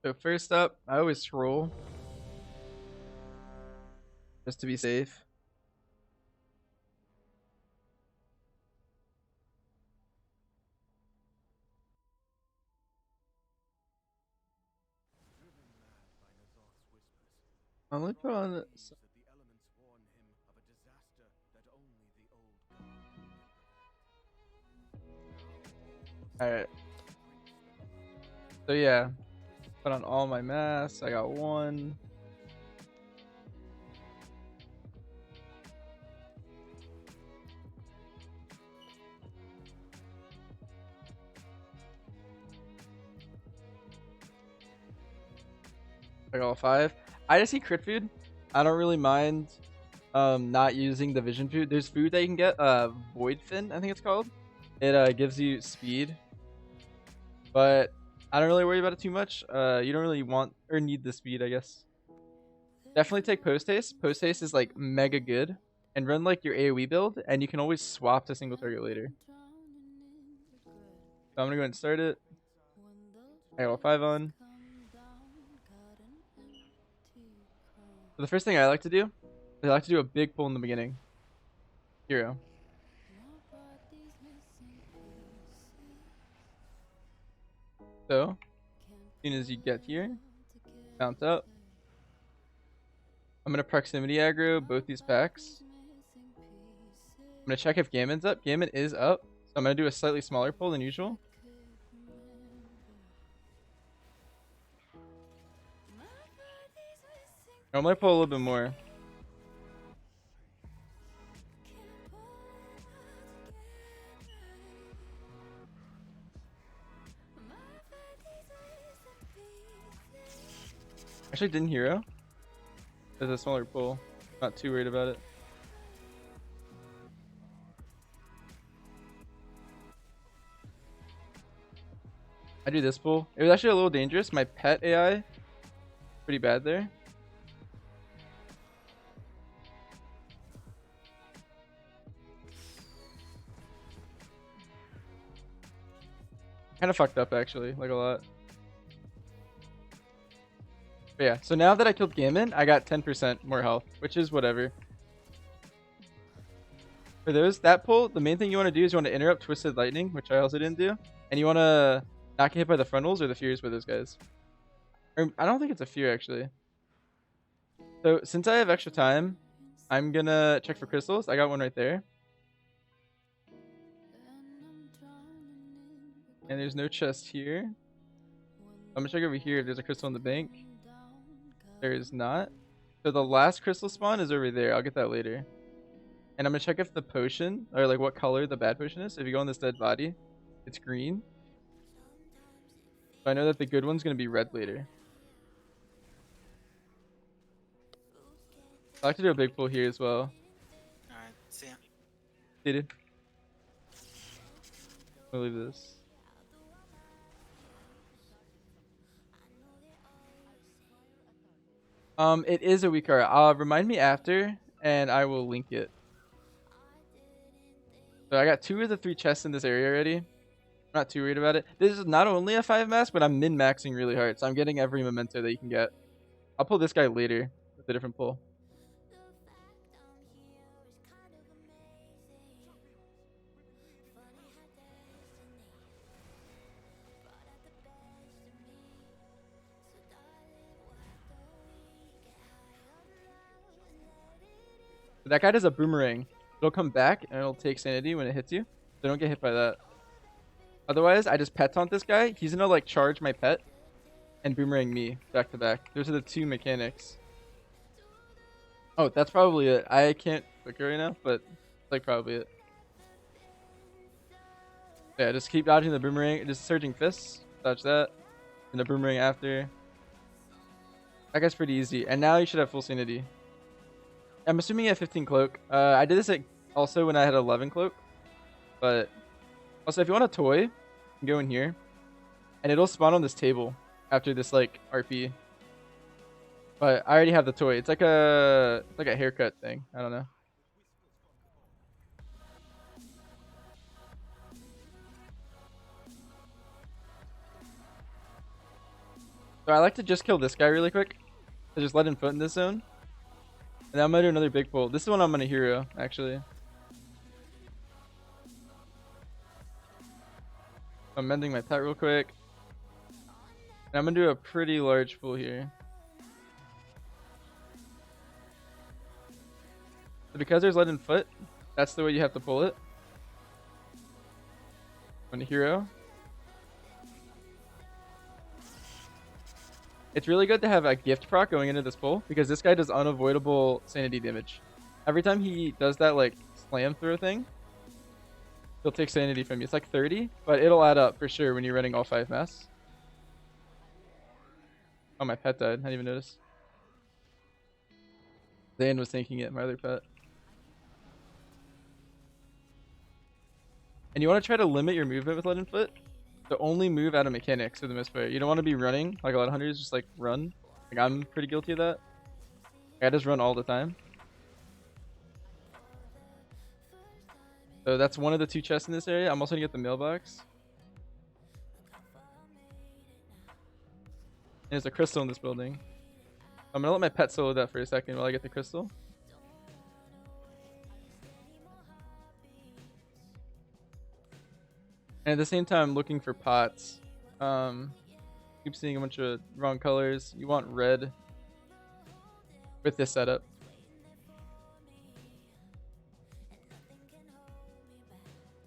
So first up, I always scroll just to be safe. I'm gonna put on. All right. So yeah, put on all my masks. I got one. I got all five. I just eat crit food. I don't really mind not using the vision food. There's food that you can get, void fin, I think it's called. It gives you speed, but I don't really worry about it too much. You don't really want or need the speed, I guess. Definitely take post haste. Post haste is like mega good, and run like your AoE build, and you can always swap to single target later. So I'm gonna go ahead and start it. I got all five on. So the first thing I like to do is I like to do a big pull in the beginning. Hero. So as soon as you get here, bounce up. I'm gonna proximity aggro both these packs. I'm gonna check if Gammon's up. Gammon is up, so I'm gonna do a slightly smaller pull than usual. Normally I pull a little bit more. Actually didn't hero. There's a smaller pull. Not too worried about it. I do this pull. It was actually a little dangerous. My pet AI, pretty bad there. Kind of fucked up actually, like a lot. But yeah, so now that I killed Gammon, I got 10% more health, which is whatever. For that pull, the main thing you want to do is you want to interrupt Twisted Lightning, which I also didn't do. And you want to not get hit by the frontals or the fears with those guys. Or, I don't think it's a fear actually. So since I have extra time, I'm gonna check for crystals. I got one right there. And there's no chest here. I'm gonna check over here if there's a crystal in the bank. There is not. So the last crystal spawn is over there. I'll get that later. And I'm gonna check if the potion, or like what color the bad potion is. If you go on this dead body, it's green. So I know that the good one's gonna be red later. I like to do a big pull here as well. Alright, see ya. See, dude. I'll leave this. It is a weak card. Remind me after, and I will link it. So I got 2 of the 3 chests in this area already. I'm not too worried about it. This is not only a 5 mask, but I'm min-maxing really hard, so I'm getting every memento that you can get. I'll pull this guy later with a different pull. But that guy does a boomerang. It'll come back and it'll take sanity when it hits you. So don't get hit by that. Otherwise, I just pet taunt this guy. He's gonna like charge my pet and boomerang me back to back. Those are the 2 mechanics. Oh, that's probably it. I can't click it right now, but it's like probably it. Yeah, just keep dodging the boomerang. Just surging fists. Dodge that. And the boomerang after. That guy's pretty easy. And now you should have full sanity. I'm assuming you have 15 cloak. I did this also when I had 11 cloak. But also, if you want a toy, you can go in here. And it'll spawn on this table after this like RP. But I already have the toy. It's like a haircut thing. I don't know. So I like to just kill this guy really quick. So just let him foot in this zone. And then I'm gonna do another big pull. This is one I'm gonna hero, actually. I'm mending my pet real quick. And I'm gonna do a pretty large pull here. So because there's lead in foot, that's the way you have to pull it. I'm gonna hero. It's really good to have a gift proc going into this pull because this guy does unavoidable sanity damage. Every time he does that like slam through thing, he'll take sanity from you. It's like 30, but it'll add up for sure when you're running all 5 mass. Oh, my pet died. I didn't even notice. Zane was thinking it, my other pet. And you want to try to limit your movement with lead and foot. To only move out of mechanics for the most part. You don't want to be running like a lot of hunters, just like run. Like I'm pretty guilty of that. I just run all the time. So that's one of the 2 chests in this area. I'm also gonna get the mailbox. And there's a crystal in this building. I'm gonna let my pet solo that for a second while I get the crystal. And at the same time, I'm looking for pots. Keep seeing a bunch of wrong colors. You want red with this setup.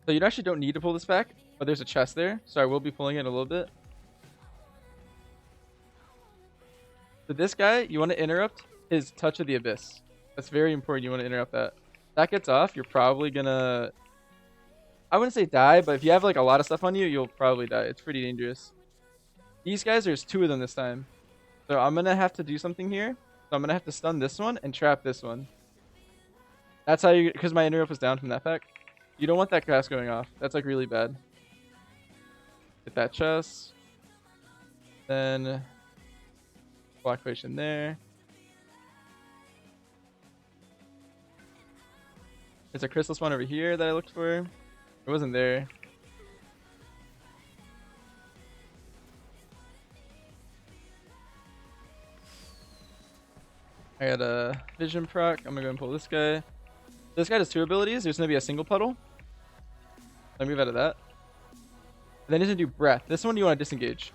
So you actually don't need to pull this back, but there's a chest there, so I will be pulling it a little bit. So this guy, you want to interrupt his touch of the abyss. That's very important. You want to interrupt that. If that gets off, you're probably gonna... I wouldn't say die, but if you have like a lot of stuff on you, you'll probably die. It's pretty dangerous. These guys, there's 2 of them this time. So I'm going to have to do something here. So I'm going to have to stun this one and trap this one. That's how you... Because my interrupt was down from that pack. You don't want that grass going off. That's like really bad. Hit that chest. Then... block potion there. There's a crystal spawn over here that I looked for. It wasn't there. I got a vision proc. I'm gonna go and pull this guy. This guy has 2 abilities. There's gonna be a single puddle. Let me move out of that. And then he's gonna do breath. This one you want to disengage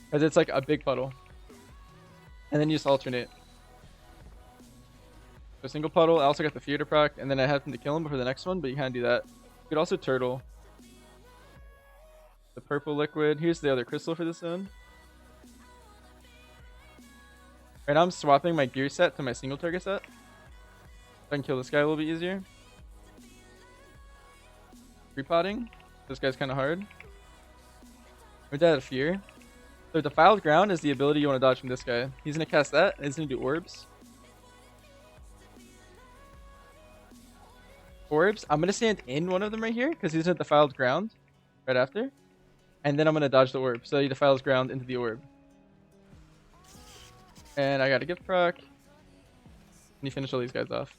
because it's like a big puddle. And then you just alternate. So single puddle. I also got the theater proc, and then I have him to kill him before the next one, but you can't do that. You could also turtle. The purple liquid. Here's the other crystal for this zone. Right now I'm swapping my gear set to my single target set. So I can kill this guy a little bit easier. Repotting. This guy's kind of hard. We're dead of fear. So defiled ground is the ability you want to dodge from this guy. He's going to cast that, and he's going to do orbs. Orbs. I'm going to stand in one of them right here because he's in defiled ground right after. And then I'm going to dodge the orb. So he defiles ground into the orb. And I got a gift proc. And you finish all these guys off.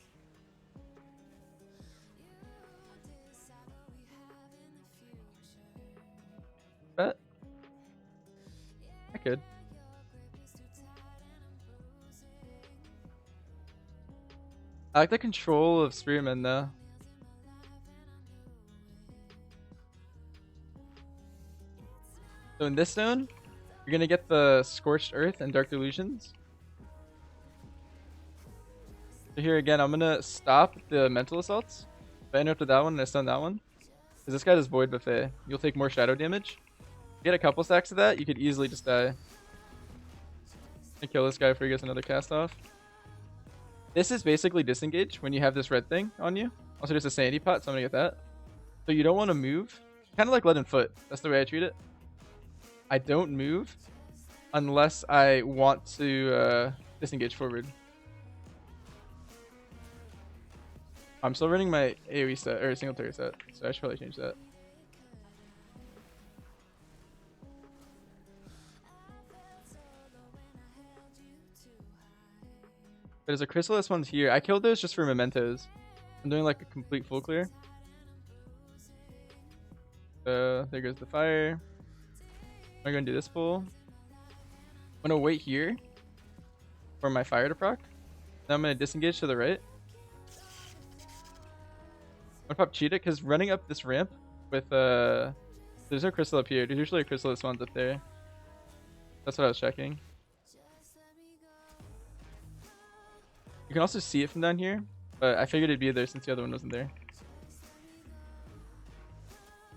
Bet. I could. I like the control of Spearman though. So in this zone, you're gonna get the Scorched Earth and Dark Delusions. So here again, I'm gonna stop the mental assaults. If I interrupted that one and I stun that one, because this guy does Void Buffet, you'll take more shadow damage. Get a couple stacks of that, you could easily just die. And kill this guy before he gets another cast off. This is basically disengage when you have this red thing on you. Also, there's a sanity pot, so I'm gonna get that. So you don't want to move. Kind of like lead and foot. That's the way I treat it. I don't move unless I want to disengage forward. I'm still running my AoE set, or single target set, so I should probably change that. There's a chrysalis ones here. I killed those just for mementos. I'm doing like a complete full clear. So there goes the fire. I'm gonna do this pull. I'm gonna wait here for my fire to proc. Then I'm gonna disengage to the right. I'm gonna pop cheetah because running up this ramp with there's no crystal up here. There's usually a crystal that spawns up there. That's what I was checking. You can also see it from down here, but I figured it'd be there since the other one wasn't there.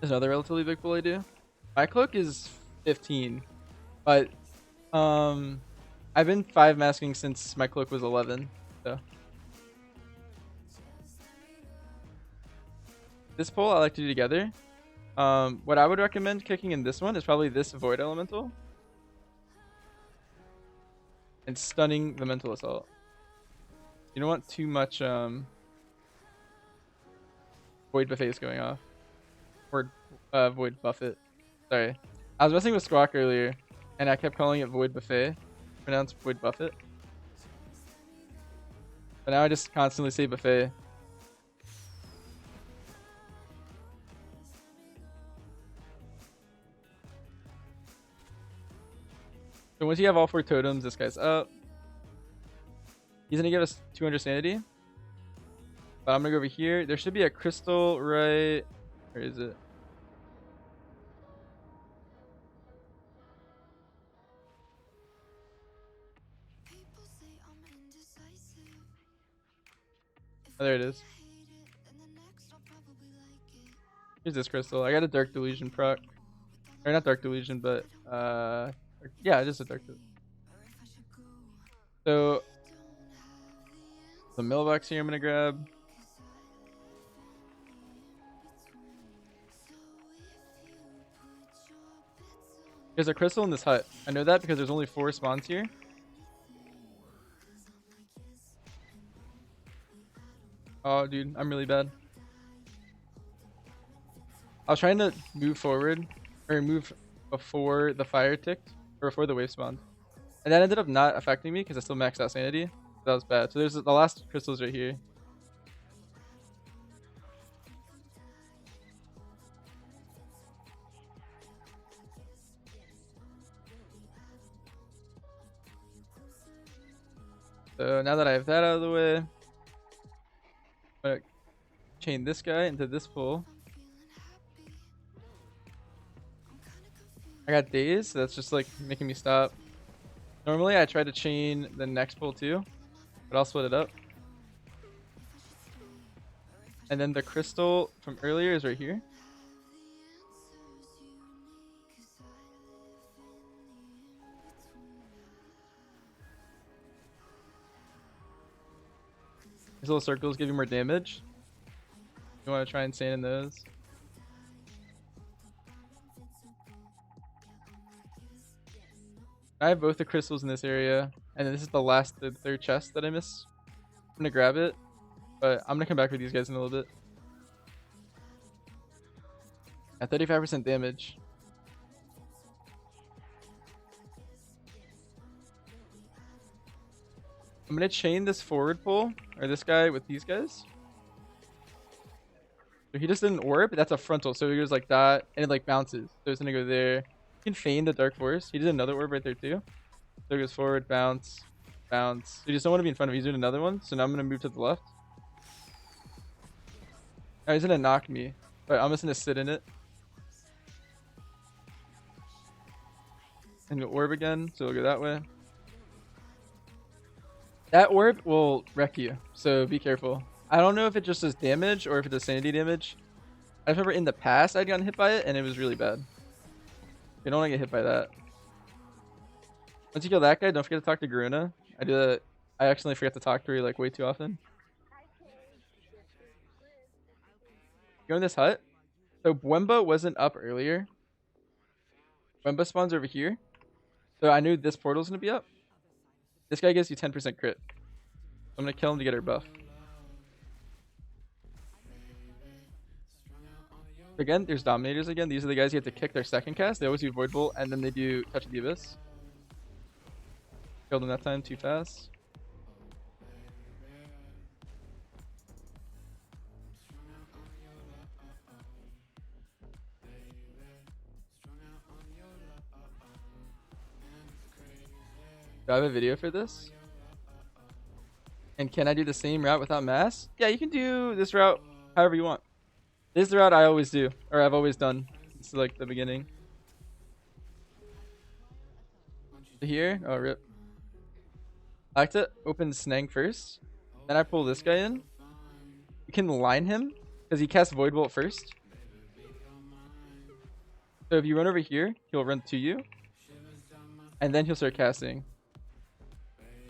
There's another relatively big pull I do. My cloak is 15, but I've been 5 masking since my cloak was 11. So this pull I like to do together. What I would recommend kicking in this one is probably this void elemental and stunning the mental assault. You don't want too much void buffets going off. Or void buffet. Sorry. I was messing with Squawk earlier and I kept calling it void buffet. Pronounced void buffet. But now I just constantly say buffet. So once you have all 4 totems, this guy's up. He's gonna give us 200 sanity. But I'm gonna go over here. There should be a crystal right. Where is it? Oh, there it is. Here's this crystal. I got a Dark Delusion proc. Or not Dark Delusion, but yeah, just a Dark Delusion. So the mailbox here I'm gonna grab. There's a crystal in this hut. I know that because there's only 4 spawns here. Oh, dude, I'm really bad. I was trying to move forward, or move before the fire ticked, or before the wave spawned. And that ended up not affecting me because I still maxed out sanity. That was bad. So there's the last crystals right here. So now that I have that out of the way, I'm gonna chain this guy into this pool. I got days, so that's just like making me stop. Normally I try to chain the next pool too, but I'll split it up. And then the crystal from earlier is right here. These little circles give you more damage. You want to try and sand in those. I have both the crystals in this area, and this is the third chest that I missed. I'm gonna grab it, but I'm gonna come back with these guys in a little bit. At 35% damage. I'm gonna chain this forward pull, or this guy with these guys. So he just did an orb, that's a frontal, so he goes like that, and it like bounces. So it's gonna go there. You can feign the Dark Force. He did another orb right there too. So it goes forward, bounce, bounce. You just don't want to be in front of him. He's doing another one, so now I'm gonna move to the left. Now he's gonna knock me, but I'm just gonna sit in it. And the orb again, so it'll go that way. That orb will wreck you, so be careful. I don't know if it just does damage or if it does sanity damage. I remember in the past I'd gotten hit by it and it was really bad. You don't want to get hit by that. Once you kill that guy, don't forget to talk to Garuna. I do that. I accidentally forget to talk to her like way too often. Go in this hut. So Bwemba wasn't up earlier. Bwemba spawns over here. So I knew this portal's gonna be up. This guy gives you 10% crit. I'm gonna kill him to get her buff. Again, there's Dominators again. These are the guys you have to kick their second cast. They always do Void Bolt, and then they do Touch of the Abyss. Killed him that time too fast. Do I have a video for this? And can I do the same route without mass? Yeah, you can do this route however you want. This is the route I always do, or I've always done since like the beginning. Here, oh rip. I like to open Snang first. Then I pull this guy in. You can line him because he casts Void Bolt first. So if you run over here, he'll run to you. And then he'll start casting.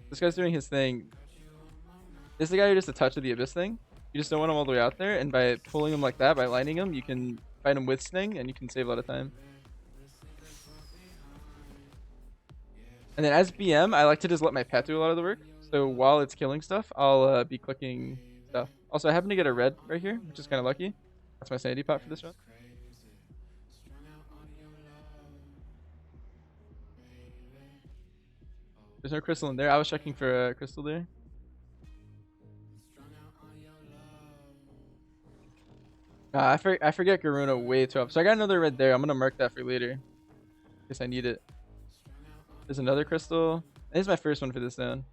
This guy's doing his thing. This is the guy who does the Touch of the Abyss thing. You just don't want him all the way out there. And by pulling him like that, by lining him, you can fight him with Snang and you can save a lot of time. And then as BM, I like to just let my pet do a lot of the work. So while it's killing stuff, I'll be clicking stuff. Also, I happen to get a red right here, which is kind of lucky. That's my sanity pot for this run. There's no crystal in there. I was checking for a crystal there. I forget Garuna way too up. So I got another red there. I'm going to mark that for later. In case I need it. There's another crystal. This is my first one for this zone.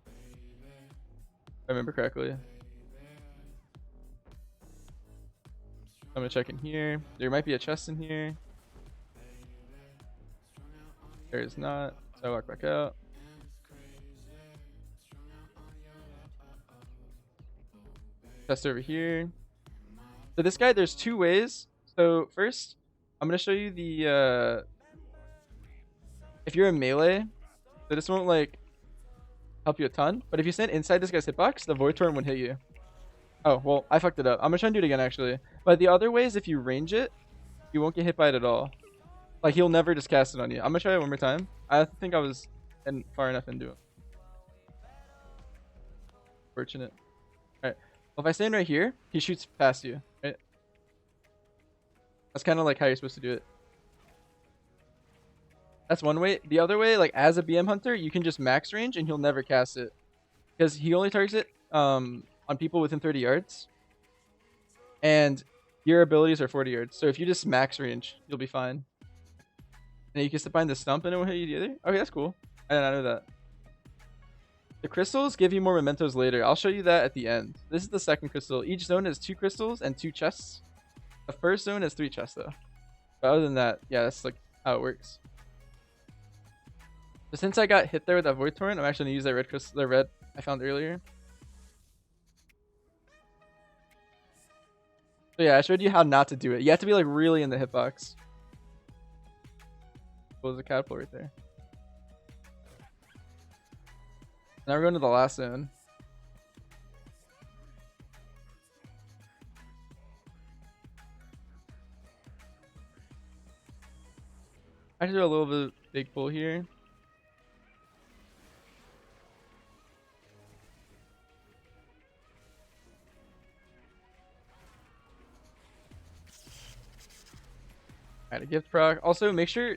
If I remember correctly. I'm going to check in here. There might be a chest in here. There is not. So I walk back out. Chest over here. So this guy, there's two ways. So first, I'm going to show you the... if you're in melee, so this won't like help you a ton. But if you stand inside this guy's hitbox, the Void Torrent won't hit you. Oh, well, I fucked it up. I'm going to try and do it again, actually. But the other way is if you range it, you won't get hit by it at all. Like, he'll never just cast it on you. I'm going to try it one more time. I think I was far enough into it. Fortunate. Alright. Well, if I stand right here, he shoots past you, right? That's kind of like how you're supposed to do it. That's one way. The other way, like as a BM hunter, you can just max range and he'll never cast it. Because he only targets it on people within 30 yards. And your abilities are 40 yards. So if you just max range, you'll be fine. And you can sit behind the stump and it won't hit you either. Okay, that's cool. I did not know that. The crystals give you more mementos later. I'll show you that at the end. This is the second crystal. Each zone has 2 crystals and 2 chests. The first zone has 3 chests though. But other than that, yeah, that's like how it works. So since I got hit there with that Void Torrent, I'm actually gonna use that red crystal, the red I found earlier. So yeah, I showed you how not to do it. You have to be like really in the hitbox. There's a catapult right there. Now we're going to the last zone. I should do a little bit of big pull here. Alright, a gift proc. Also, make sure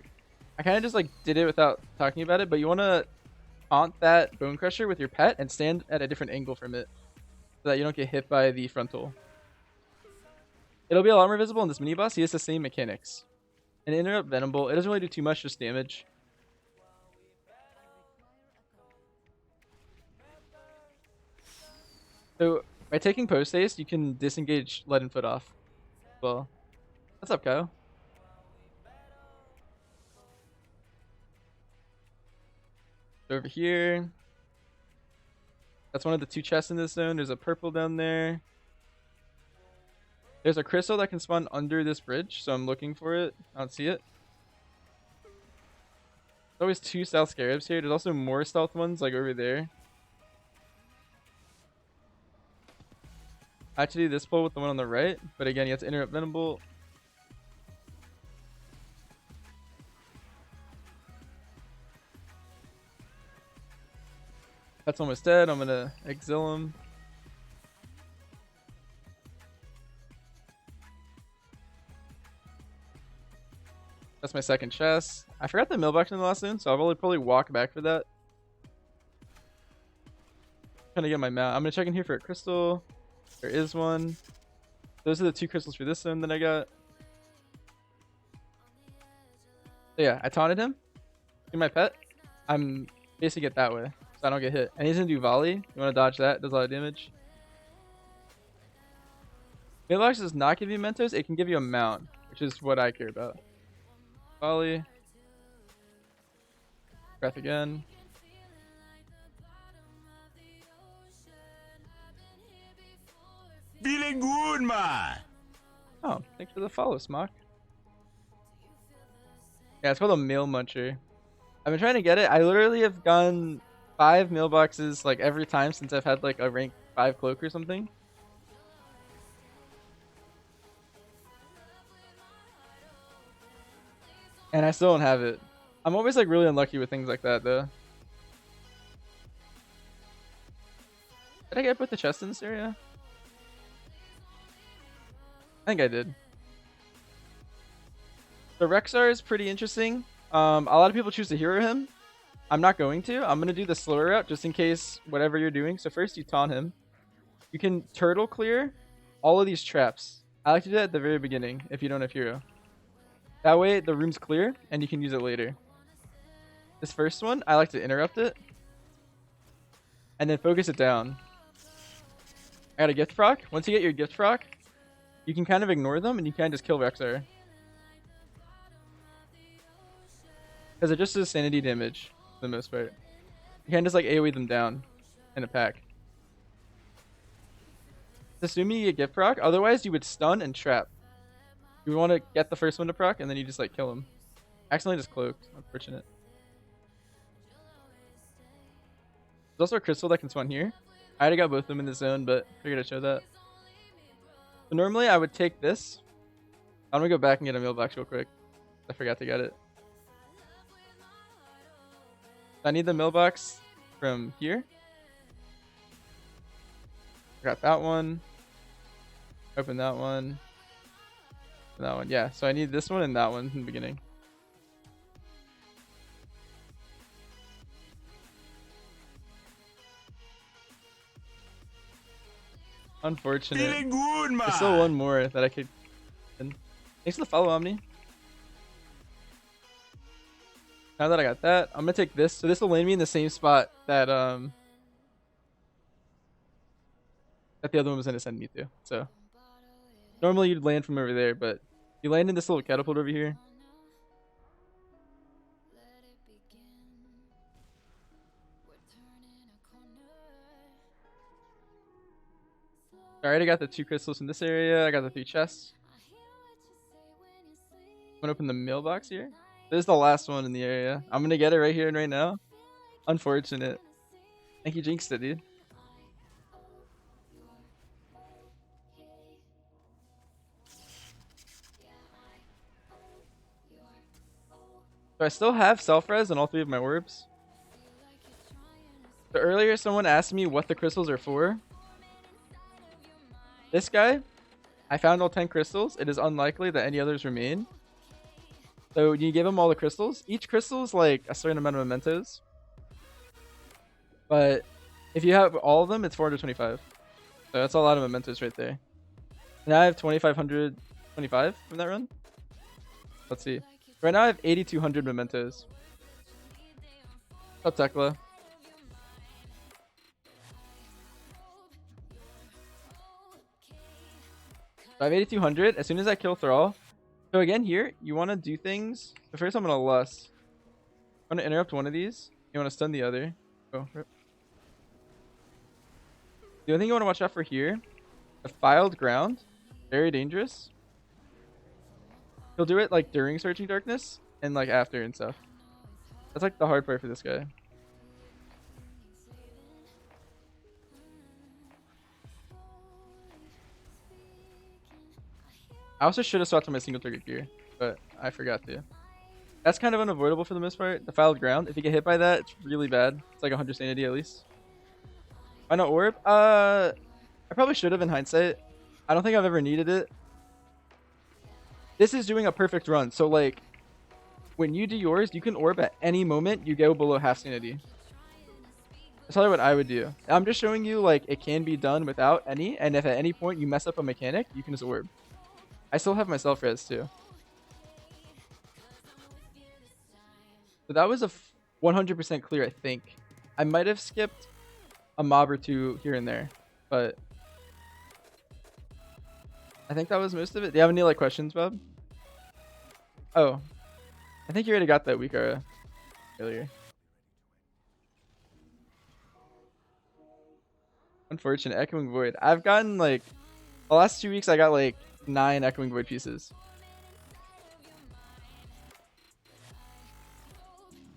I kind of just like did it without talking about it, but you want to taunt that Bone Crusher with your pet and stand at a different angle from it so that you don't get hit by the frontal. It'll be a lot more visible in this mini boss. He has the same mechanics. And interrupt Venomable, it doesn't really do too much, just damage. So by taking post haste, you can disengage Lead and Foot off. Well, what's up, Kyle? Over here. That's one of the 2 chests in this zone. There's a purple down there. There's a crystal that can spawn under this bridge, so I'm looking for it. I don't see it. There's always 2 stealth scarabs here. There's also more stealth ones like over there. I actually do this pull with the one on the right, but again, you have to interrupt Venomable. That's almost dead. I'm gonna exile him. That's my second chest. I forgot the mailbox in the last zone, so I'll probably walk back for that. Trying to get my mount. I'm gonna check in here for a crystal. There is one. Those are the 2 crystals for this zone that I got. So yeah, I taunted him. In my pet. I'm Basically get that way, so I don't get hit. And he's gonna do volley. You wanna dodge that? Does a lot of damage. Mailbox does not give you Mentos. It can give you a mount, which is what I care about. Volley. Breath again. Feeling good, man. Oh, thanks for the follow, Smock. Yeah, it's called a mail muncher. I've been trying to get it. I literally have gone 5 mailboxes like every time since I've had like a rank 5 cloak or something. And I still don't have it. I'm always like really unlucky with things like that though. Did I get put the chest in this area? I think I did. The Rexar is pretty interesting. A lot of people choose to hero him. I'm not going to. I'm going to do the slower route just in case whatever you're doing. So first you taunt him. You can turtle clear all of these traps. I like to do that at the very beginning if you don't have hero. That way the room's clear and you can use it later. This first one, I like to interrupt it. And then focus it down. I got a gift proc. Once you get your gift proc, you can kind of ignore them and you can just kill Rexar. Because it just does sanity damage for the most part. You can just like AoE them down in a pack. Assuming you get gift proc, otherwise you would stun and trap. You would want to get the first one to proc and then you just like kill him. Accidentally just cloaked. Unfortunate. There's also a crystal that can spawn here. I already got both of them in the zone, but figured I'd show that. So normally I would take this. I'm gonna go back and get a mailbox real quick. I forgot to get it. I need the mailbox from here. Got that one. Open that one. And that one. Yeah, so I need this one and that one in the beginning. Unfortunate. Feeling good, man. There's still one more that I could. Thanks for the follow, Omni. Now that I got that, I'm gonna take this. So this will land me in the same spot that that the other one was gonna send me to. So normally you'd land from over there, but you land in this little catapult over here. Alright, I got the 2 crystals in this area. I got the 3 chests. I'm gonna open the mailbox here. This is the last one in the area. I'm gonna get it right here and right now. Unfortunate. Thank you, jinxed it, dude. So I still have self-res on all 3 of my orbs. So earlier someone asked me what the crystals are for. This guy, I found all 10 crystals. It is unlikely that any others remain. So you give him all the crystals. Each crystal is like a certain amount of mementos. But if you have all of them, it's 425. So that's a lot of mementos right there. Now I have 2,525 from that run. Let's see. Right now I have 8,200 mementos. What's up, Tekla? So I have 8,200. As soon as I kill Thrall. So again here, you want to do things. So first I'm going to lust. I'm going to interrupt one of these. You want to stun the other. Oh, rip. The only thing you want to watch out for here, the filed ground. Very dangerous. He'll do it like during Searching Darkness and like after and stuff. That's like the hard part for this guy. I also should have swapped to my single target gear, but I forgot to. That's kind of unavoidable for the most part. The filed ground, if you get hit by that, it's really bad. It's like 100 sanity at least. Why not orb? I probably should have in hindsight. I don't think I've ever needed it. This is doing a perfect run. So like, when you do yours, you can orb at any moment you go below half sanity. That's probably what I would do. I'm just showing you like it can be done without any, and if at any point you mess up a mechanic, you can just orb. I still have my self-res too. So that was a 100% clear, I think. I might have skipped a mob or two here and there, but I think that was most of it. Do you have any like questions, Bob? Oh, I think you already got that Weekara earlier. Unfortunate. Echoing Void. I've gotten like the last 2 weeks I got like 9 Echoing Void pieces.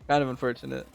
Kind of unfortunate.